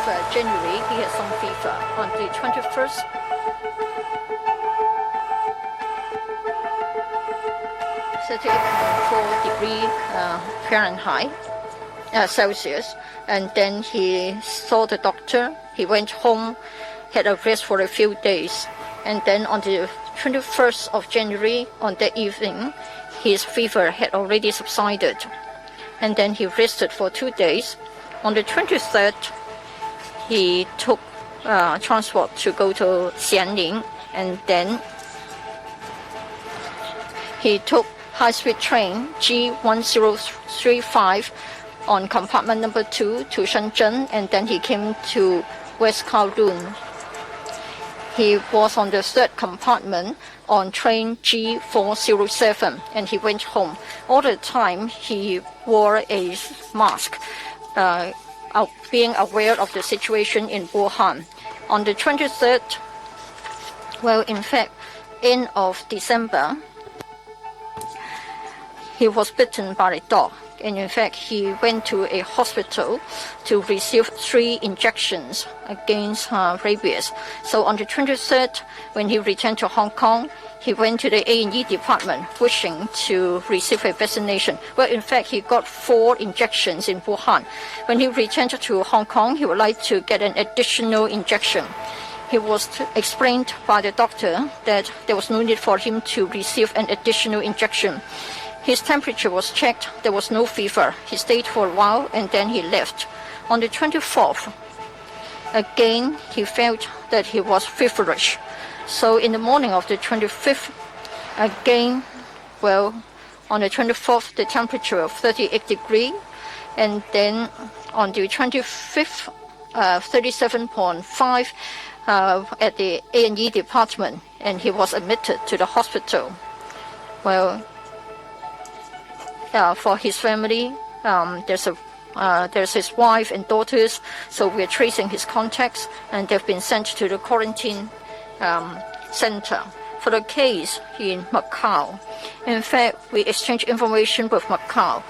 January, he had some fever. On the 21st, (38.4 degrees Fahrenheit, Celsius), and then he saw the doctor. He went home, had a rest for a few days, and then on the 21st of January, on that evening, his fever had already subsided, and then he rested for 2 days. On the 23rd, he took transport to go to Xianling, and then he took high-speed train G1035 on compartment number 2 to Shenzhen, and then he came to West Kowloon. He was on the 3rd compartment on train G407, and he went home. All the time he wore a mask, being aware of the situation in Wuhan. On the 23rd, in fact, end of December, he was bitten by a dog, and in fact he went to a hospital to receive 3 injections against rabies. So on the 23rd, when he returned to Hong Kong, he went to the A&E department wishing to receive a vaccination. Well, in fact, he got 4 injections in Wuhan. When he returned to Hong Kong, he would like to get an additional injection. He was explained by the doctor that there was no need for him to receive an additional injection. His temperature was checked. There was no fever. He stayed for a while, and then he left. On the 24th, again, he felt that he was feverish. So in the morning of the 25th, again, on the 24th, the temperature of 38 degrees, and then on the 25th, 37.5 at the A&E department, and he was admitted to the hospital. For his family, there's his wife and daughters, so we're tracing his contacts, and they've been sent to the quarantine center. For the case in Macau, in fact, we exchanged information with Macau.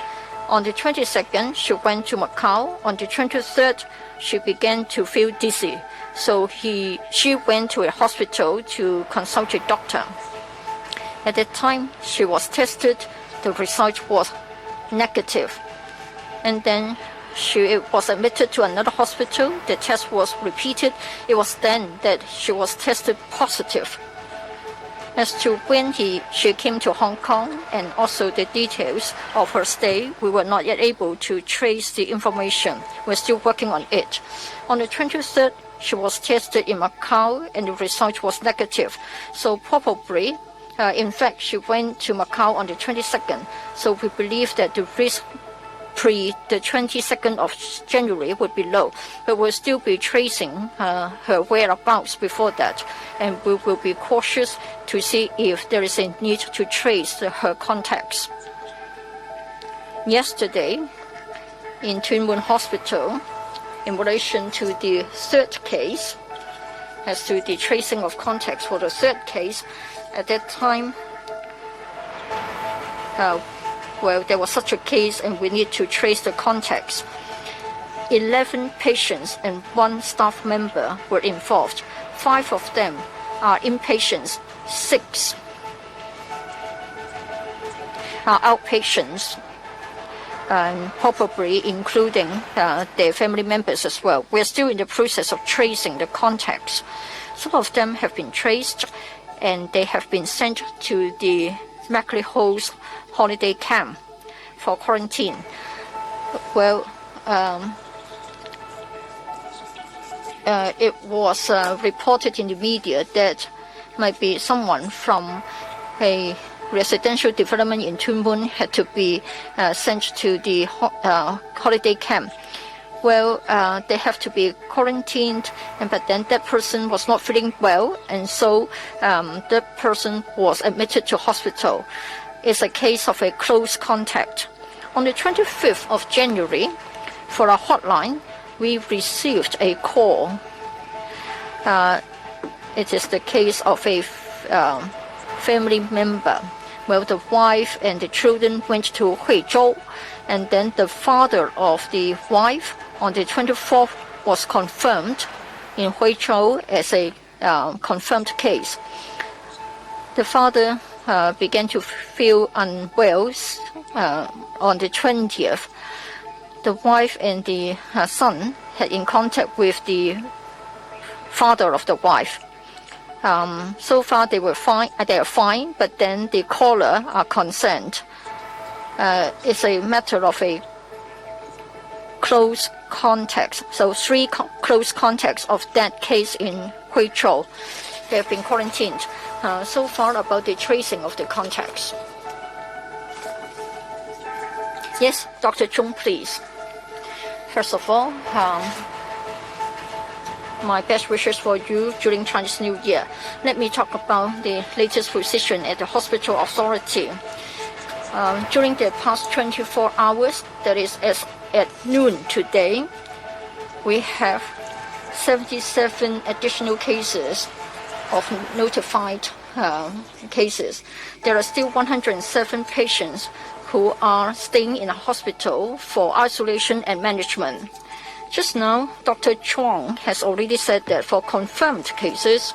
On the 22nd, she went to Macau. On the 23rd, she began to feel dizzy, so she went to a hospital to consult a doctor. At that time, she was tested. The result was negative, and then she was admitted to another hospital. The test was repeated. It was then that she was tested positive. As to when she came to Hong Kong and also the details of her stay, we were not yet able to trace the information. We're still working on it. On the 23rd, she was tested in Macau, and the result was negative. So probably, in fact, she went to Macau on the 22nd, so we believe that the risk pre the 22nd of January would be low, but we'll still be tracing her whereabouts before that, and we will be cautious to see if there is a need to trace her contacts. Yesterday, in Tuen Mun Hospital, in relation to the 3rd case, as to the tracing of contacts for the 3rd case, at that time, there was such a case, and we need to trace the contacts. 11 patients and 1 staff member were involved. 5 of them are inpatients, 6 are outpatients, and probably including their family members as well. We're still in the process of tracing the contacts. Some of them have been traced, and they have been sent to the Mackley Host holiday camp for quarantine. It was reported in the media that might be someone from a residential development in Tuen Mun had to be sent to the holiday camp. They have to be quarantined, but then that person was not feeling well, and so that person was admitted to hospital. It's a case of a close contact. On the 25th of January, for our hotline, we received a call. It is the case of a family member. The wife and the children went to Huizhou, and then the father of the wife on the 24th was confirmed in Huizhou as a confirmed case. The father began to feel unwell on the 20th. The wife and the son had in contact with the father of the wife. So far they were fine. They are fine, but then the caller are concerned. It's a matter of a close contact. So 3 close contacts of that case in Huizhou, they have been quarantined. So far about the tracing of the contacts. Yes, Dr. Chung, please. First of all, my best wishes for you during Chinese New Year. Let me talk about the latest position at the hospital authority. During the past 24 hours, that is as at noon today, we have 77 additional cases of notified cases. There are still 107 patients who are staying in a hospital for isolation and management. Just now, Dr. Chuang has already said that for confirmed cases,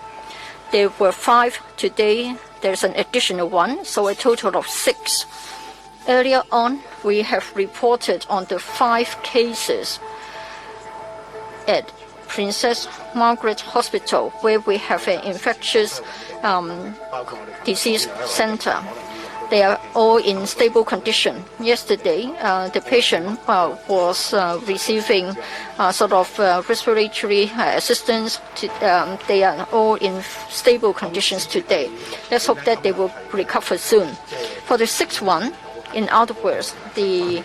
there were 5 today. There's an additional 1, so a total of 6. Earlier on, we have reported on the 5 cases at Princess Margaret Hospital, where we have an infectious disease center. They are all in stable condition. Yesterday, the patient was receiving sort of respiratory assistance. They are all in stable conditions today. Let's hope that they will recover soon. For the 6th one, in other words, the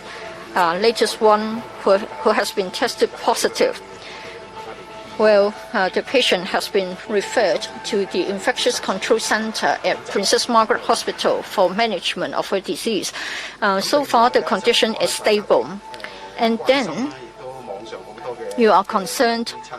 latest one who has been tested positive, well, the patient has been referred to the Infectious Control Center at Princess Margaret Hospital for management of her disease. So far, the condition is stable. And then you are concerned